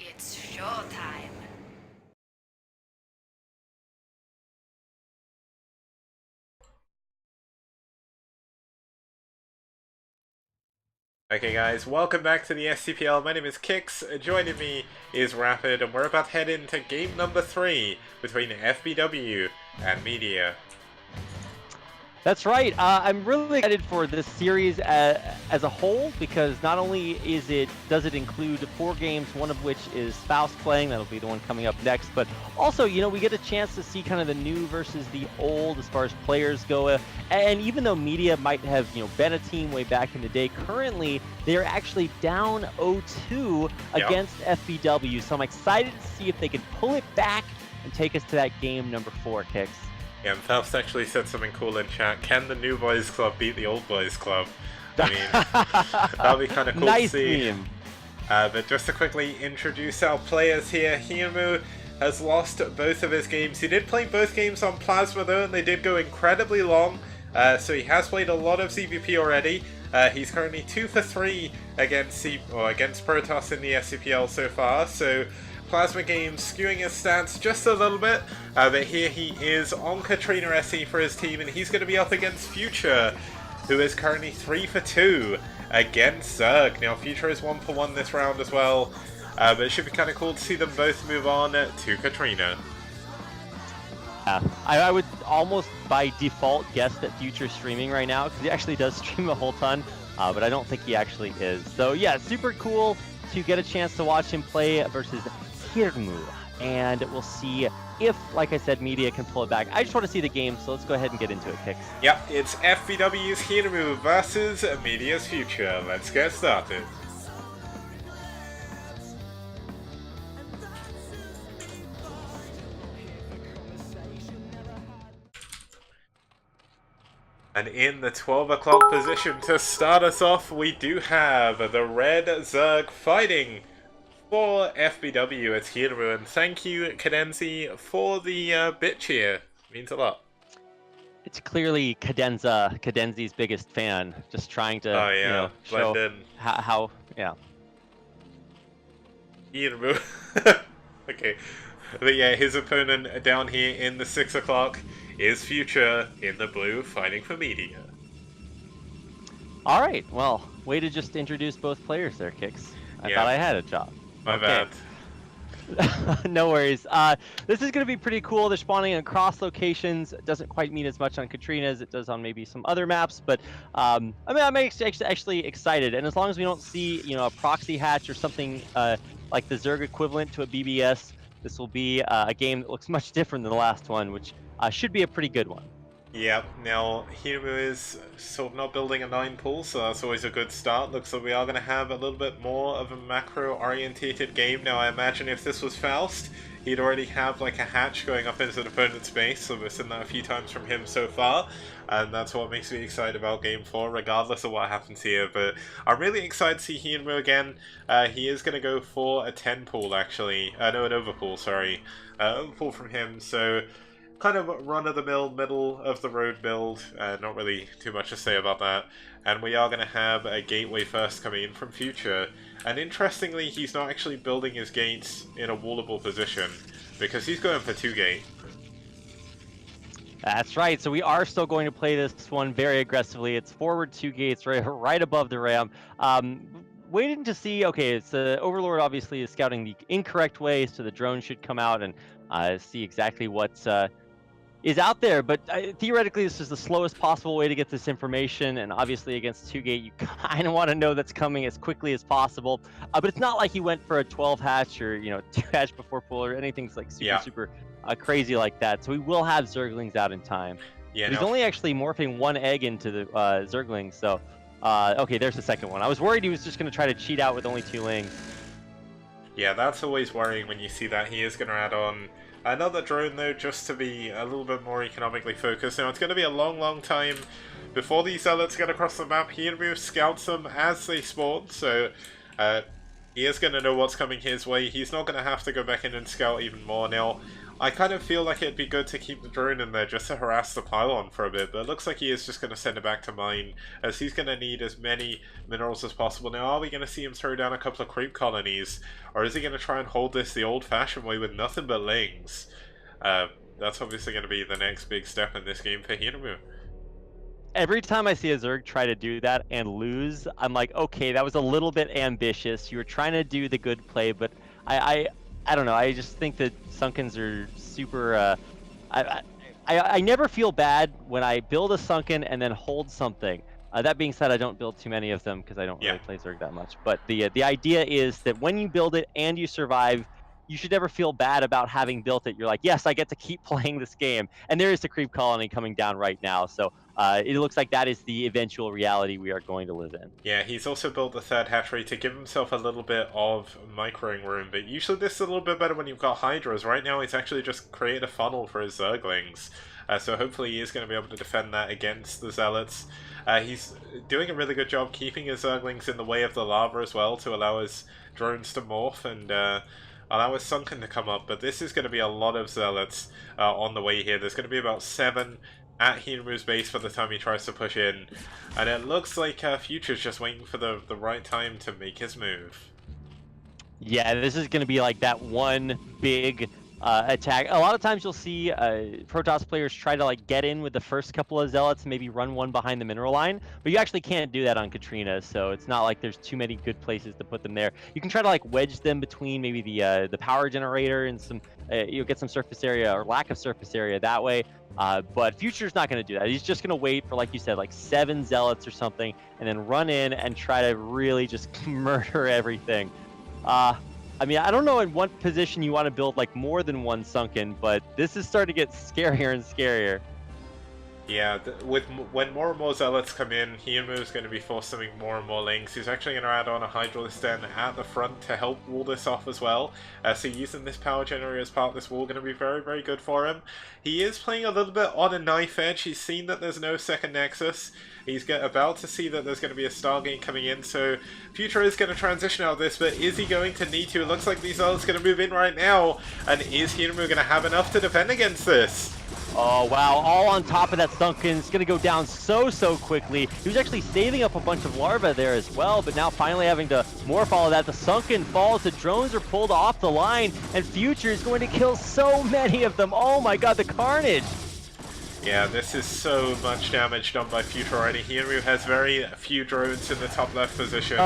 It's showtime. Okay guys, welcome back to the STPL. My name is Kix, joining me is Rapid, and we're about to head into game number 3 between FBW and Media. That's right. I'm really excited for this series as a whole because not only does it include 4 games, one of which is Spouse playing, that'll be the one coming up next, but also, we get a chance to see kind of the new versus the old as far as players go. And even though Media might have, been a team way back in the day, currently they're actually down 0-2 against FBW. So I'm excited to see if they can pull it back and take us to that game number 4, Kicks. Yeah, and Faust actually said something cool in chat. Can the new boys club beat the old boys club? I mean, that'll be kind of cool nice to see. Meme. But just to quickly introduce our players here, Hirmu has lost both of his games. He did play both games on Plasma though, and they did go incredibly long. So he has played a lot of CVP already. He's currently 2 for 3 against Protoss in the SCPL so far. So Plasma Games skewing his stats just a little bit, but here he is on Katrina SE for his team, and he's going to be up against Future, who is currently 3 for 2 against Zerg. Now Future is 1 for 1 this round as well, but it should be kind of cool to see them both move on to Katrina. Yeah, I would almost by default guess that Future's streaming right now, because he actually does stream a whole ton, but I don't think he actually is. So yeah, super cool to get a chance to watch him play versus Hirmu, and we'll see if, like I said, Media can pull it back. I just want to see the game, so let's go ahead and get into it, Kix. Yep, it's FBW's Hirmu versus Media's Future. Let's get started. And in the 12 o'clock position to start us off, we do have the Red Zerg fighting for FBW. It's Hirmu, and thank you, Cadenzi, for the bit cheer. Means a lot. It's clearly Cadenzi's biggest fan, just trying to show how Hirmu. Okay. But yeah, his opponent down here in the 6 o'clock is Future in the blue, fighting for Media. Alright, well, way to just introduce both players there, Kix. I thought I had a job. My bad. No worries. This is going to be pretty cool. They're spawning across locations. It doesn't quite mean as much on Katrina as it does on maybe some other maps, but I'm actually excited. And as long as we don't see, a proxy hatch or something like the Zerg equivalent to a BBS, this will be a game that looks much different than the last one, which should be a pretty good one. Yep, now Hirmu is sort of not building a 9 pool, so that's always a good start. Looks like we are going to have a little bit more of a macro-orientated game. Now I imagine if this was Faust, he'd already have like a hatch going up into the opponent's base, so we've seen that a few times from him so far, and that's what makes me excited about Game 4, regardless of what happens here. But I'm really excited to see Hirmu again. He is going to go for a 10 pool actually, no, an overpool, sorry. Overpool from him, so kind of run-of-the-mill, middle-of-the-road build. Not really too much to say about that. And we are going to have a gateway first coming in from Future. And interestingly, he's not actually building his gates in a wallable position, because he's going for 2 gate. That's right. So we are still going to play this one very aggressively. It's forward 2 gates, right above the ram. Waiting to see, okay, it's the Overlord obviously is scouting the incorrect way, so the drone should come out and see exactly what's is out there, but theoretically this is the slowest possible way to get this information, and obviously against 2 gate you kind of want to know that's coming as quickly as possible, but it's not like he went for a 12 hatch or 2 hatch before pool or anything like super crazy like that, so we will have Zerglings out in time. He's only actually morphing 1 egg into the Zerglings, so okay, there's the second one. I was worried he was just going to try to cheat out with only 2 lings. Yeah, that's always worrying when you see that. He is going to add on another drone though, just to be a little bit more economically focused. Now it's going to be a long time before these zealots get across the map. Hirmu scouts them as they spawn, so he is going to know what's coming his way. He's not going to have to go back in and scout even more. Now I kind of feel like it'd be good to keep the drone in there just to harass the pylon for a bit, but it looks like he is just going to send it back to mine, as he's going to need as many minerals as possible. Now, are we going to see him throw down a couple of creep colonies, or is he going to try and hold this the old-fashioned way with nothing but lings? That's obviously going to be the next big step in this game for Hirmu. Every time I see a Zerg try to do that and lose, I'm like, okay, that was a little bit ambitious. You were trying to do the good play, but I don't know. I just think that Sunkens are super. I never feel bad when I build a Sunken and then hold something. That being said, I don't build too many of them because I don't really play Zerg that much. But the idea is that when you build it and you survive, you should never feel bad about having built it. You're like, yes, I get to keep playing this game. And there is the creep colony coming down right now. So it looks like that is the eventual reality we are going to live in. Yeah, he's also built the third hatchery to give himself a little bit of microing room, but usually this is a little bit better when you've got Hydras. Right now he's actually just created a funnel for his Zerglings, so hopefully he is going to be able to defend that against the Zealots. He's doing a really good job keeping his Zerglings in the way of the lava as well to allow his drones to morph and allow his Sunken to come up, but this is going to be a lot of Zealots on the way here. There's going to be about 7 at Hirmu's base by the time he tries to push in, and it looks like Future's just waiting for the right time to make his move. Yeah, this is going to be like that one big attack. A lot of times you'll see Protoss players try to like get in with the first couple of Zealots, maybe run one behind the mineral line, but you actually can't do that on Katrina, so it's not like there's too many good places to put them there. You can try to like wedge them between maybe the power generator and some, you'll get some surface area or lack of surface area that way. But Future's not going to do that. He's just going to wait for, like you said, like 7 Zealots or something, and then run in and try to really just murder everything. I mean, I don't know in what position you want to build like more than one Sunken, but this is starting to get scarier and scarier. Yeah, when more and more Zealots come in, Hirmu is going to be forcing more and more links. He's actually going to add on a Hydralisk Den at the front to help wall this off as well. So using this power generator as part of this wall going to be very, very good for him. He is playing a little bit on a knife edge. He's seen that there's no second Nexus. He's about to see that there's going to be a Stargate coming in, so Future is going to transition out of this, but is he going to need to? It looks like these Zealots going to move in right now, and is Hirmu going to have enough to defend against this? Oh, wow. All on top of that Sunken. It's going to go down so quickly. He was actually saving up a bunch of larvae there as well, but now finally having to morph all of that. The Sunken falls. The drones are pulled off the line, and Future is going to kill so many of them. Oh my god, the carnage. Yeah, this is so much damage done by Future already. Hirmu has very few drones in the top left position.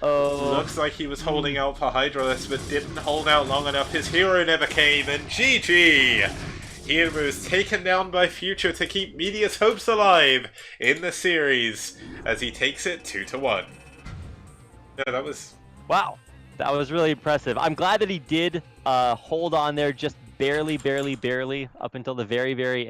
Looks like he was holding out for Hydralisk, but didn't hold out long enough. His hero never came, and GG! Hirmu's taken down by Future to keep Media's hopes alive in the series as he takes it 2-1. No, that was... Wow, that was really impressive. I'm glad that he did hold on there just barely up until the very end.